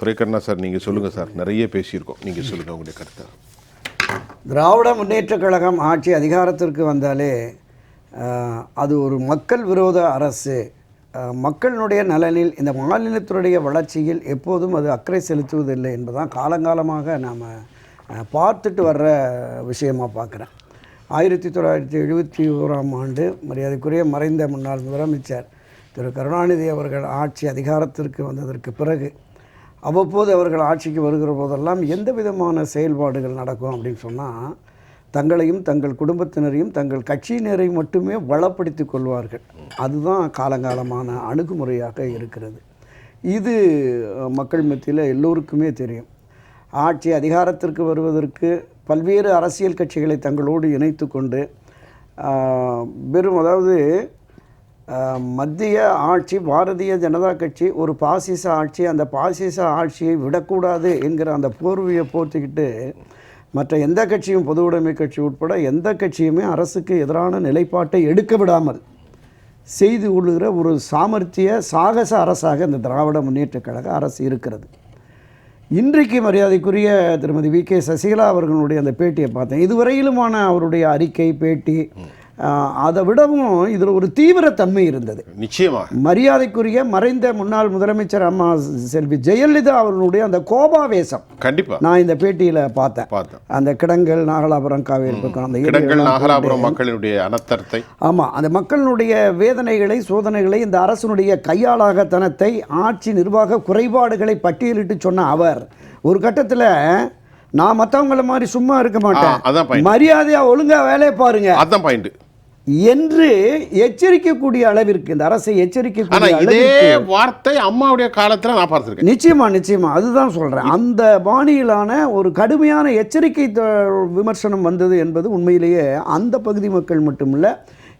Duraikanna sir, நீங்கள் சொல்லுங்கள் sir. நிறைய பேசியிருக்கோம், நீங்கள் சொல்லுங்கள் உங்களுடைய கருத்தை. திராவிட முன்னேற்றக் கழகம் ஆட்சி அதிகாரத்திற்கு வந்தாலே அது ஒரு மக்கள் விரோத அரசு. மக்களினுடைய நலனில், இந்த மாநிலத்தினுடைய வளர்ச்சியில் எப்போதும் அது அக்கறை செலுத்துவதில்லை என்பதுதான் காலங்காலமாக நாம் பார்த்துட்டு வர்ற விஷயமாக பார்க்குறேன். 1971ஆம் ஆண்டு மரியாதைக்குரிய மறைந்த முன்னாள் முதலமைச்சர் திரு கருணாநிதி அவர்கள் ஆட்சி அதிகாரத்திற்கு வந்ததற்கு பிறகு அவ்வப்போது அவர்கள் ஆட்சிக்கு வருகிற போதெல்லாம் எந்த விதமான செயல்பாடுகள் நடக்கும் அப்படின்னு சொன்னால், தங்களையும் தங்கள் குடும்பத்தினரையும் தங்கள் கட்சியினரையும் மட்டுமே வளப்படுத்தி கொள்வார்கள். அதுதான் காலங்காலமான அணுகுமுறையாக இருக்கிறது. இது மக்கள் மத்தியில் எல்லோருக்குமே தெரியும். ஆட்சி அதிகாரத்திற்கு வருவதற்கு பல்வேறு அரசியல் கட்சிகளை தங்களோடு இணைத்து கொண்டு அதாவது மத்திய ஆட்சி, பாரதிய ஜனதா கட்சி ஒரு பாசிச ஆட்சி, அந்த பாசிச ஆட்சியை விடக்கூடாது என்கிற அந்த போர்வையை போர்த்திக்கிட்டு மற்ற எந்த கட்சியும், பொது உடைமை கட்சி உட்பட எந்த கட்சியுமே அரசுக்கு எதிரான நிலைப்பாட்டை எடுக்க விடாமல் செய்து கொள்ளுகிற ஒரு சாகச அரசாக இந்த திராவிட முன்னேற்றக் கழக அரசு இருக்கிறது. இன்றைக்கு மரியாதைக்குரிய திருமதி வி.கே. சசிகலா அவர்களுடைய அந்த பேட்டியை பார்த்தேன். இதுவரையிலுமான அவருடைய அறிக்கை, பேட்டி, அதை விடவும் இதில் ஒரு தீவிரத்தன்மை இருந்தது. நிச்சயமாக மரியாதைக்குரிய மறைந்த முன்னாள் முதலமைச்சர் அம்மா செல்வி ஜெயலலிதா அவர்களுடைய அந்த கோபாவேசம் கண்டிப்பாக நான் இந்த பேட்டியில் பார்த்தேன். அந்த கிடங்கல், நாகலாபுரம், காவேரி பக்கம், அந்த கிடங்கல், நாகலாபுரம் மக்களுடைய அனர்த்தத்தை, ஆமாம், அந்த மக்களுடைய வேதனைகளை, சோதனைகளை, இந்த அரசனுடைய கையாளாகத்தனத்தை, ஆட்சி நிர்வாக குறைபாடுகளை பட்டியலிட்டு சொன்ன அவர் ஒரு கட்டத்தில், நான் மற்றவங்கள மாதிரி சும்மா இருக்க மாட்டேன், மரியாதையா ஒழுங்கா வேலையை பாருங்க, அதான் பாயிண்ட் என்று எச்சரிக்கக்கூடிய அளவிற்கு, இந்த அரசை எச்சரிக்கக்கூடிய அளவிற்கு வார்த்தை அம்மாவுடைய காலத்தில் நான் பார்த்திருக்கேன். நிச்சயமா அதுதான் சொல்றேன். அந்த பாணியிலான ஒரு கடுமையான எச்சரிக்கை விமர்சனம் வந்தது என்பது உண்மையிலேயே அந்த பகுதி மக்கள் மட்டுமில்ல,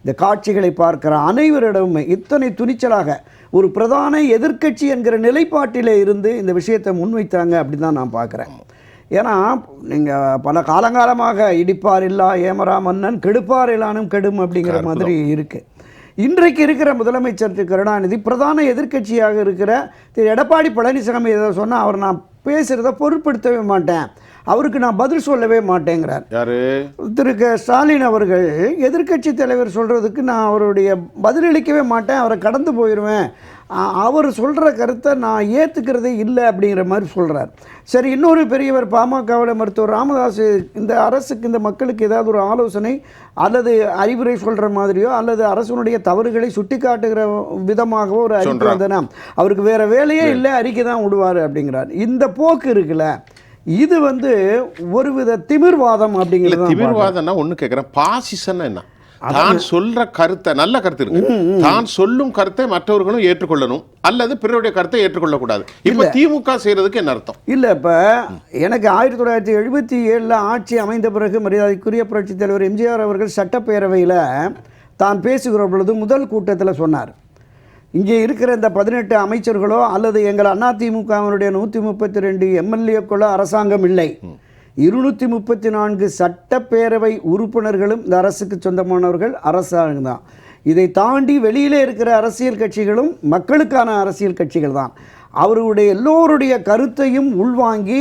இந்த காட்சிகளை பார்க்கிற அனைவரிடமுமே இத்தனை துணிச்சலாக ஒரு பிரதான எதிர்க்கட்சி என்கிற நிலைப்பாட்டிலே இருந்து இந்த விஷயத்தை முன்வைத்தாங்க அப்படின்னு தான் நான் பார்க்குறேன். ஏன்னா நீங்கள் பல காலங்காலமாக இடிப்பார் இல்லா ஏமரா மன்னன், கெடுப்பார் இல்லானும் கெடும் அப்படிங்கிற மாதிரி இருக்குது. இன்றைக்கு இருக்கிற முதலமைச்சர் திரு கருணாநிதி பிரதான எதிர்க்கட்சியாக இருக்கிற திரு எடப்பாடி பழனிசாமி எதை சொன்னால் அவர் நான் பேசுகிறத பொருட்படுத்தவே மாட்டேன், அவருக்கு நான் பதில் சொல்லவே மாட்டேங்கிறார். யாரு? திரு ஸ்டாலின் அவர்கள் எதிர்க்கட்சி தலைவர் சொல்கிறதுக்கு நான் அவருடைய பதிலளிக்கவே மாட்டேன், அவரை கடந்து போயிடுவேன், அவர் சொல்கிற கருத்தை நான் ஏற்றுக்கிறதே இல்லை அப்படிங்கிற மாதிரி சொல்கிறார். சரி, இன்னொரு பெரியவர் பாமகவில் மருத்துவர் ராமதாஸ் இந்த அரசுக்கு, இந்த மக்களுக்கு ஏதாவது ஒரு ஆலோசனை அல்லது அறிவுரை சொல்கிற மாதிரியோ அல்லது அரசனுடைய தவறுகளை சுட்டி காட்டுகிற விதமாகவோ ஒரு அறிக்கை வந்தனா அவருக்கு வேறு வேலையே இல்லை, அறிக்கை தான் விடுவார் அப்படிங்கிறார். இந்த போக்கு இருக்குல்ல, இது ஒருவித திமிர்வாதம் அப்படிங்கிறது. திமிர்வாதம்னா ஒன்று கேட்குறேன், பாசிசன்னா என்ன? தான் சொல்ற கருத்தை, நல்ல கருத்து இருக்கு, தான் சொல்லும் கருத்தை மற்றவர்களும் ஏற்றுக்கொள்ளணும் அல்லது பிறருடைய கருத்தை ஏற்றுக்கொள்ளக்கூடாது. இப்ப திமுக செய்யறதுக்கு என்ன அர்த்தம்? இல்ல, இப்ப எனக்கு 1977 ஆட்சி அமைந்த பிறகு மரியாதைக்குரிய புரட்சித் தலைவர் எம்ஜிஆர் அவர்கள் சட்டப்பேரவையில் தான் பேசுகிற பொழுது முதல் கூட்டத்தில் சொன்னார், இங்கே இருக்கிற இந்த 18 அமைச்சர்களோ அல்லது எங்கள் அதிமுகவினுடைய 132 எம்எல்ஏக்களோ அரசாங்கம் இல்லை, 234 சட்டப்பேரவை உறுப்பினர்களும் இந்த அரசுக்கு சொந்தமானவர்கள், அரசாங்கம் தான். இதை தாண்டி வெளியிலே இருக்கிற அரசியல் கட்சிகளும் மக்களுக்கான அரசியல் கட்சிகள் தான். அவருடைய எல்லோருடைய கருத்தையும் உள்வாங்கி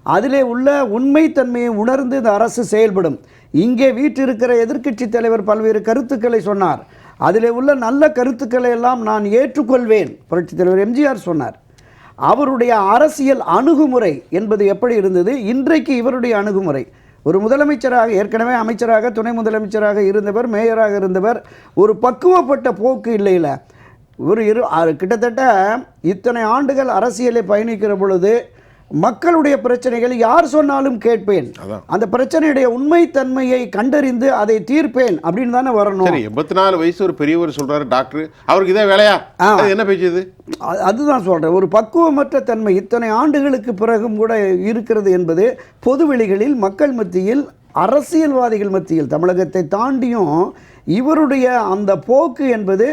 அதிலே உள்ள உண்மைத்தன்மையை உணர்ந்து இந்த அரசு செயல்படும். இங்கே வீற்றிருக்கிற எதிர்க்கட்சி தலைவர் பல்வேறு கருத்துக்களை சொன்னார், அதிலே உள்ள நல்ல கருத்துக்களை எல்லாம் நான் ஏற்றுக்கொள்வேன் புரட்சித் தலைவர் எம்ஜிஆர் சொன்னார். அவருடைய அரசியல் அணுகுமுறை என்பது எப்படி இருந்தது, இன்றைக்கு இவருடைய அணுகுமுறை, ஒரு முதலமைச்சராக, ஏற்கனவே அமைச்சராக, துணை முதலமைச்சராக இருந்தவர், மேயராக இருந்தவர், ஒரு பக்குவப்பட்ட போக்கு இல்லையில ஒரு கிட்டத்தட்ட இத்தனை ஆண்டுகள் அரசியலை பயணிக்கிற பொழுது மக்களுடைய பிரச்சனைகள் யார் சொன்னாலும் கேட்பேன், அந்த பிரச்சனையுடைய உண்மைத்தன்மையை கண்டறிந்து அதை தீர்ப்பேன் அப்படின்னு தானே வரணும். 84 வயசு ஒரு பெரியவர் சொல்றாரு டாக்டர், அவருக்கு இதே வேலையா, என்ன பேச்சு? அதுதான் சொல்றேன், ஒரு பக்குவமற்ற தன்மை இத்தனை ஆண்டுகளுக்கு பிறகும் கூட இருக்கிறது என்பது பொதுவெளிகளில் மக்கள் மத்தியில், அரசியல்வாதிகள் மத்தியில், தமிழகத்தை தாண்டியும் இவருடைய அந்த போக்கு என்பது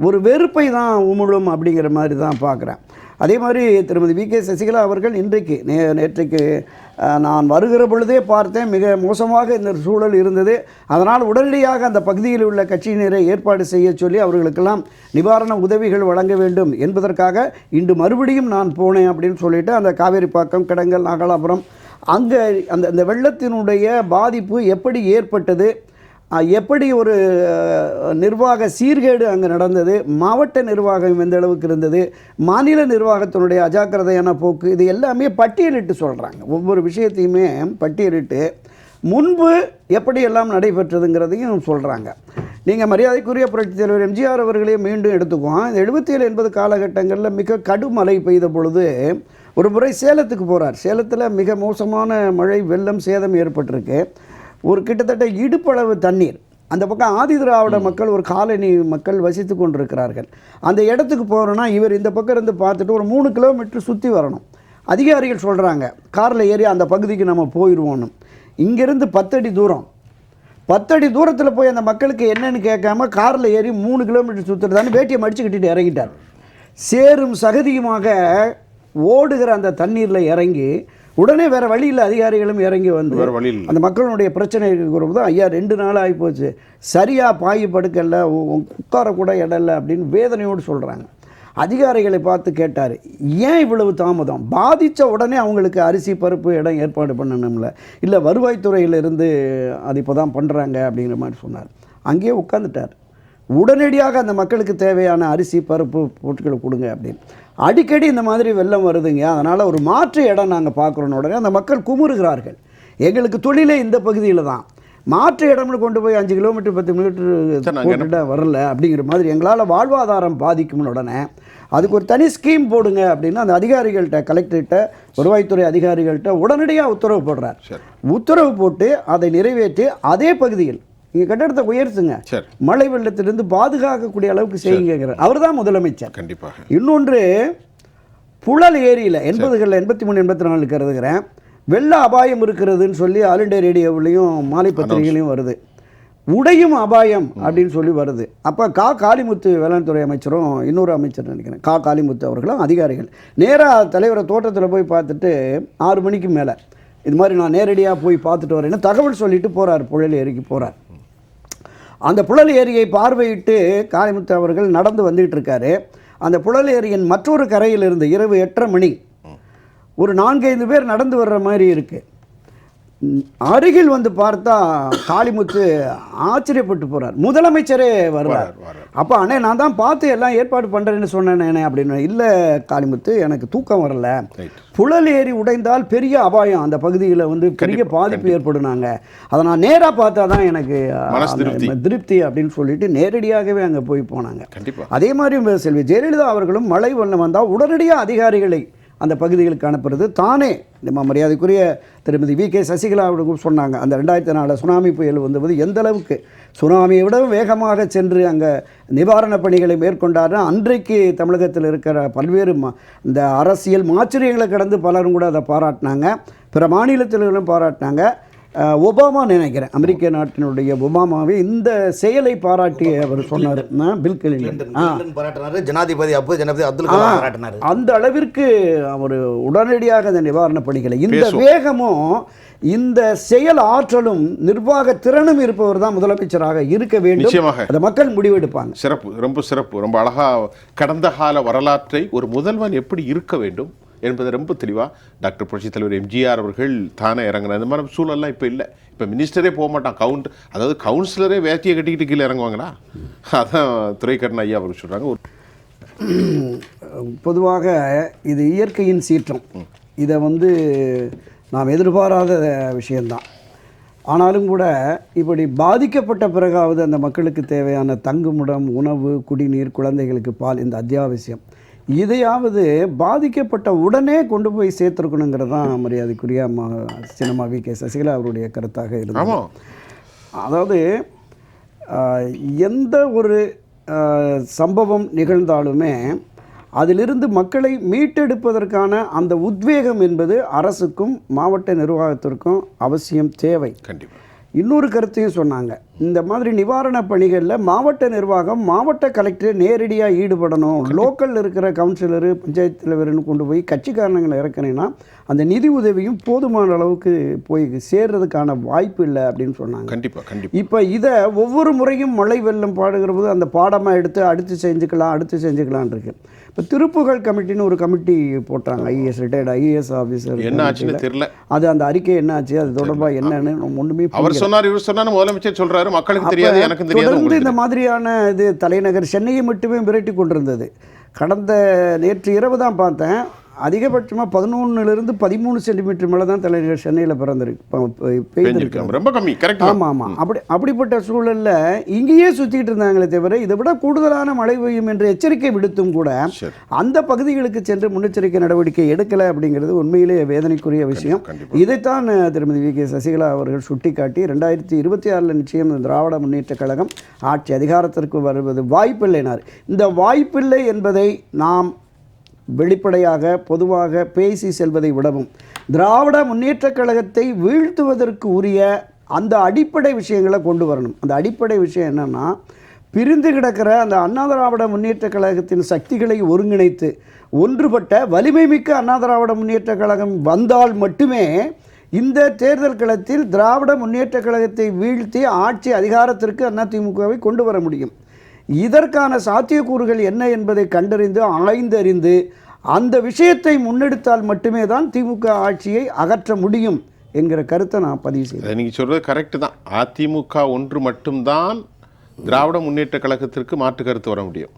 ஒரு வெறுப்பை தான் உமிழும் அப்படிங்கிற மாதிரி தான் பார்க்குறேன். அதே மாதிரி திருமதி வி.கே. சசிகலா அவர்கள் இன்றைக்கு நேற்றைக்கு நான் வருகிற பொழுதே பார்த்தேன், மிக மோசமாக இந்த சூழல் இருந்தது. அதனால் உடனடியாக அந்த பகுதியில் உள்ள கட்சியினரை ஏற்பாடு செய்ய சொல்லி அவர்களுக்கெல்லாம் நிவாரண உதவிகள் வழங்க வேண்டும் என்பதற்காக இன்று மறுபடியும் நான் போனேன் அப்படின்னு சொல்லிட்டு அந்த காவேரிப்பாக்கம், கிடங்கல், நாகலாபுரம் அங்கே அந்த வெள்ளத்தினுடைய பாதிப்பு எப்படி ஏற்பட்டது, எப்படி ஒரு நிர்வாக சீர்கேடு அங்கே நடந்தது, மாவட்ட நிர்வாகம் எந்த அளவுக்கு இருந்தது, மாநில நிர்வாகத்தினுடைய அஜாக்கிரதையான போக்கு, இது எல்லாமே பட்டியலிட்டு சொல்கிறாங்க. ஒவ்வொரு விஷயத்தையுமே பட்டியலிட்டு முன்பு எப்படியெல்லாம் நடைபெற்றதுங்கிறதையும் சொல்கிறாங்க. நீங்கள் மரியாதைக்குரிய புரட்சித் தலைவர் எம்ஜிஆர் அவர்களையும் மீண்டும் எடுத்துக்குவோம். 77 80 காலகட்டங்களில் மிக கடும் மழை பெய்த பொழுது ஒரு முறை சேலத்துக்கு போகிறார். சேலத்தில் மிக மோசமான மழை, வெள்ளம், சேதம் ஏற்பட்டிருக்கு. ஒரு கிட்டத்தட்ட இடுப்பளவு தண்ணீர். அந்த பக்கம் ஆதி திராவிட மக்கள், ஒரு காலனி மக்கள் வசித்து கொண்டிருக்கிறார்கள். அந்த இடத்துக்கு போகிறோன்னா இவர் இந்த பக்கம் இருந்து பார்த்துட்டு ஒரு 3 கிலோமீட்டர் சுற்றி வரணும். அதிகாரிகள் சொல்கிறாங்க, காரில் ஏறி அந்த பகுதிக்கு நம்ம போயிடுவோன்னு. இங்கேருந்து 10 அடி தூரம், 10 அடி தூரத்தில் போய் அந்த மக்களுக்கு என்னென்னு கேட்காம காரில் ஏறி 3 கிலோமீட்டர் சுற்றுறதான்னு வேட்டியை மடித்து கட்டிட்டு இறங்கிட்டார். சேரும் சகதியுமாக ஓடுகிற அந்த தண்ணீரில் இறங்கி உடனே வேறு வழியில் அதிகாரிகளும் இறங்கி வந்து அந்த மக்களுடைய பிரச்சனை இருக்கிறது. ஐயா 2 நாள் ஆகிப்போச்சு, சரியாக பாய் படுக்கல, உட்காரக்கூட இடம் இல்லை அப்படின்னு வேதனையோடு சொல்கிறாங்க. அதிகாரிகளை பார்த்து கேட்டார், ஏன் இவ்வளவு தாமதம்? பாதித்த உடனே அவங்களுக்கு அரிசி, பருப்பு, இடம் ஏற்பாடு பண்ணணும்ல, இல்லை வருவாய்த்துறையிலிருந்து அது இப்போ தான் பண்ணுறாங்க அப்படிங்கிற மாதிரி சொன்னார். அங்கேயே உட்காந்துட்டார். உடனடியாக அந்த மக்களுக்கு தேவையான அரிசி, பருப்பு, பொருட்களை கொடுங்க அப்படின்னு. அடிக்கடி இந்த மாதிரி வெள்ளம் வருதுங்க, அதனால் ஒரு மாற்று இடம் நாங்கள் பார்க்குறோன்னு உடனே அந்த மக்கள் குமுறுகிறார்கள். எங்களுக்கு தொழிலே இந்த பகுதியில் தான், மாற்று இடம்னு கொண்டு போய் 5 கிலோமீட்டர் 10 மீட்டர் வரல அப்படிங்கிற மாதிரி எங்களால் வாழ்வாதாரம் பாதிக்கும்னு உடனே அதுக்கு ஒரு தனி ஸ்கீம் போடுங்க அப்படின்னு அந்த அதிகாரிகள்கிட்ட, கலெக்டர்கிட்ட, வருவாய்த்துறை அதிகாரிகள்கிட்ட உடனடியாக உத்தரவு போடுறார். உத்தரவு போட்டு அதை நிறைவேற்றி அதே பகுதியில் இங்கே கட்டடத்தை உயர்த்துங்க, மழை வெள்ளத்திலிருந்து பாதுகாக்கக்கூடிய அளவுக்கு செய்யுங்கிறார். அவர் தான் முதலமைச்சர். கண்டிப்பாக. இன்னொன்று, புழல் ஏரியில் 80களில் 83 84 கருதுகிறேன், வெள்ள அபாயம் இருக்கிறதுன்னு சொல்லி ஆல் இண்டியா ரேடியோவிலையும் மாலை பத்திரிகையிலையும் வருது. உடையும் அபாயம் அப்படின்னு சொல்லி வருது. அப்போ காளிமுத்து வேளாண் துறை அமைச்சரும் இன்னொரு அமைச்சர் நினைக்கிறேன் காளிமுத்து அவர்களும் அதிகாரிகள் நேராக தலைவரை தோட்டத்தில் போய் பார்த்துட்டு 6 மணிக்கு மேலே இது மாதிரி நான் நேரடியாக போய் பார்த்துட்டு வரேன்னு தகவல் சொல்லிட்டு போகிறார். புழல் ஏரிக்கு போகிறார். அந்த புழல் ஏரியை பார்வையிட்டு காளிமுத்து அவர்கள் நடந்து வந்துகிட்டு இருக்காரு. அந்த புழல் ஏரியின் மற்றொரு கரையிலிருந்து இரவு 8:30 மணி ஒரு 4-5 பேர் நடந்து வர்ற மாதிரி இருக்குது. அருகில் வந்து பார்த்தா காளிமுத்து ஆச்சரியப்பட்டு போகிறார். முதலமைச்சரே வருவார். அப்போ அண்ணே நான் தான் பார்த்து எல்லாம் ஏற்பாடு பண்ணுறேன்னு சொன்னேனே அப்படின்னு. இல்லை காளிமுத்து, எனக்கு தூக்கம் வரல, புழல் ஏரி உடைந்தால் பெரிய அபாயம், அந்த பகுதியில் வந்து பெரிய பாதிப்பு ஏற்படுனாங்க, அதை நான் நேராக பார்த்தா தான் எனக்கு திருப்தி அப்படின்னு சொல்லிட்டு நேரடியாகவே அங்கே போய் போனாங்க. அதே மாதிரி செல்வி ஜெயலலிதா அவர்களும் மழை வெள்ளம் வந்தால் உடனடியாக அதிகாரிகளை அந்த பகுதிகளுக்கு அனுப்புறது. தானே நம்ம மரியாதைக்குரிய திருமதி வி.கே. சசிகலா அவர்களும் சொன்னாங்க, அந்த 2004 சுனாமி புயல் வந்தபோது எந்த அளவுக்கு சுனாமியை விடவும் வேகமாக சென்று அங்கே நிவாரணப் பணிகளை மேற்கொண்டார். அன்றைக்கு தமிழகத்தில் இருக்கிற பல்வேறு இந்த அரசியல் மாச்சரியங்களை கடந்து பலரும் கூட அதை பாராட்டினாங்க, பிற மாநிலத்திலும் பாராட்டினாங்க. ஒபாமா நினைக்கிறேன், அமெரிக்க நாட்டினுடைய ஒபாமாவே இந்த செயலை பாராட்டி அவர் சொன்னார். பில் கிளின்டன் பாராட்டினார், ஜனாதிபதி அப்துல் கலாம் பாராட்டினார். அந்த அளவிற்கு அவர் உடனடியாக அந்த நிவாரணப் பணிகளை, இந்த வேகமும் இந்த செயல் ஆற்றலும் நிர்வாக திறனும் இருப்பவர் தான் முதலமைச்சராக இருக்க வேண்டும். அதை மக்கள் முடிவெடுப்பாங்க. சிறப்பு, ரொம்ப சிறப்பு, ரொம்ப அழகா கடந்த கால வரலாற்றை ஒரு முதல்வன் எப்படி இருக்க வேண்டும் என்பது ரொம்ப தெளிவாக டாக்டர் புரட்சித் தலைவர் எம்ஜிஆர் அவர்கள் தானே இறங்கினார். இந்த மாதிரி சூழல்லாம் இப்போ இல்லை. இப்போ மினிஸ்டரே போக மாட்டான், அதாவது கவுன்சிலரே வேட்டியை கட்டிக்கிட்டு கீழே இறங்குவாங்களா? அதான் துரைக்கண்ணன் ஐயா அவர் சொல்கிறாங்க. பொதுவாக இது இயற்கையின் சீற்றம், இதை வந்து நாம் எதிர்பாராத விஷயந்தான். ஆனாலும் கூட இப்படி பாதிக்கப்பட்ட பிறகாவது அந்த மக்களுக்கு தேவையான தங்குமிடம், உணவு, குடிநீர், குழந்தைகளுக்கு பால், இந்த அத்தியாவசியம் இதையாவது பாதிக்கப்பட்ட உடனே கொண்டு போய் சேர்த்துருக்கணுங்கிறது தான் மரியாதைக்குரிய சினிமா வி.கே. சசிகலா அவருடைய கருத்தாக இருந்தது. அதாவது எந்த ஒரு சம்பவம் நிகழ்ந்தாலுமே அதிலிருந்து மக்களை மீட்டெடுப்பதற்கான அந்த உத்வேகம் என்பது அரசுக்கும் மாவட்ட நிர்வாகத்திற்கும் அவசியம் தேவை. கண்டிப்பாக. இன்னொரு கருத்தையும் சொன்னாங்க, இந்த மாதிரி நிவாரணப் பணிகளில் மாவட்ட நிர்வாகம் மாவட்ட கலெக்டர் நேரடியாக ஈடுபடணும். லோக்கலில் இருக்கிற கவுன்சிலரு பஞ்சாயத்து தலைவர்னு கொண்டு போய் கட்சிக்காரங்களை இறக்குனீங்கன்னா அந்த நிதி உதவியும் போதுமான அளவுக்கு போய் சேர்றதுக்கான வாய்ப்பு இல்லை அப்படின்னு சொன்னாங்க. கண்டிப்பாக இப்போ இதை ஒவ்வொரு முறையும் மழை வெள்ளம் பாடுகிற போது அந்த பாடமாக எடுத்து அடுத்து செஞ்சுக்கலான் இருக்கு. இப்போ திருப்புகழ் கமிட்டின்னு ஒரு கமிட்டி போட்டாங்க, ஐஏஎஸ் ரிட்டையர்டு ஐஏஎஸ் ஆஃபீஸர். என்ன ஆச்சுன்னு தெரியல. அது அந்த அறிக்கை என்ன ஆச்சு, அது தொடர்பாக என்னன்னு ஒன்றுமே அவர் சொன்னார், இவர் சொன்னார், முதலமைச்சர் சொல்றாரு, மக்களுக்கு தெரியாது, எனக்கு தெரியாது. தொடர்ந்து இந்த மாதிரியான இது தலைநகர் சென்னையை மட்டுமே மிரட்டி கொண்டிருந்தது. நேற்று இரவு தான் பார்த்தேன், அதிகபட்சமாக 11 to 13 சென்டிமீட்டர் மழை தான் தலைநகர் சென்னையில் பெய்திருக்கு. ரொம்ப கம்மி. கரெக்ட். ஆமாம். அப்படிப்பட்ட சூழலில் இங்கேயே சுற்றிட்டு இருந்தாங்களே தவிர இதை விட கூடுதலான மழை பெய்யும் என்று எச்சரிக்கை விடுத்தும் கூட அந்த பகுதிகளுக்கு சென்று முன்னெச்சரிக்கை நடவடிக்கை எடுக்கலை அப்படிங்கிறது உண்மையிலேயே வேதனைக்குரிய விஷயம். இதைத்தான் திருமதி வி.கே. சசிகலா அவர்கள் சுட்டிக்காட்டி 2026 நிச்சயம் திராவிட முன்னேற்ற கழகம் ஆட்சி அதிகாரத்திற்கு வருவது வாய்ப்பில்லைனார். இந்த வாய்ப்பில்லை என்பதை நாம் வெளிப்படையாக பொதுவாக பேசி செல்வதை விடவும் திராவிட முன்னேற்றக் கழகத்தை வீழ்த்துவதற்கு உரிய அந்த அடிப்படை விஷயங்களை கொண்டு வரணும். அந்த அடிப்படை விஷயம் என்னென்னா, பிரிந்து கிடக்கிற அந்த அண்ணா திராவிட முன்னேற்றக் கழகத்தின் சக்திகளை ஒருங்கிணைத்து ஒன்றுபட்ட வலிமை மிக்க அண்ணா திராவிட முன்னேற்றக் கழகம் வந்தால் மட்டுமே இந்த தேர்தல் களத்தில் திராவிட முன்னேற்றக் கழகத்தை வீழ்த்தி ஆட்சி அதிகாரத்திற்கு அதிமுகவை கொண்டு வர முடியும். இதற்கான சாத்தியக்கூறுகள் என்ன என்பதை கண்டறிந்து ஆய்ந்தறிந்து அந்த விஷயத்தை முன்னெடுத்தால் மட்டுமே தான் திமுக ஆட்சியை அகற்ற முடியும் என்கிற கருத்தை நான் பதிவு செய்கிறேன். நீங்கள் சொல்கிறது கரெக்டு தான். அதிமுக ஒன்று மட்டும்தான் திராவிட முன்னேற்ற கழகத்திற்கு மாற்று கருத்து வர முடியும்.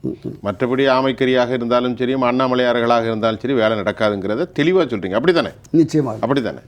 மற்றபடி ஆமைக்கரியாக இருந்தாலும் சரி, அண்ணாமலையார்களாக இருந்தாலும் சரி, வேலை நடக்காதுங்கிறத தெளிவாக சொல்கிறீங்க. அப்படி தானே? நிச்சயமாக அப்படி தானே?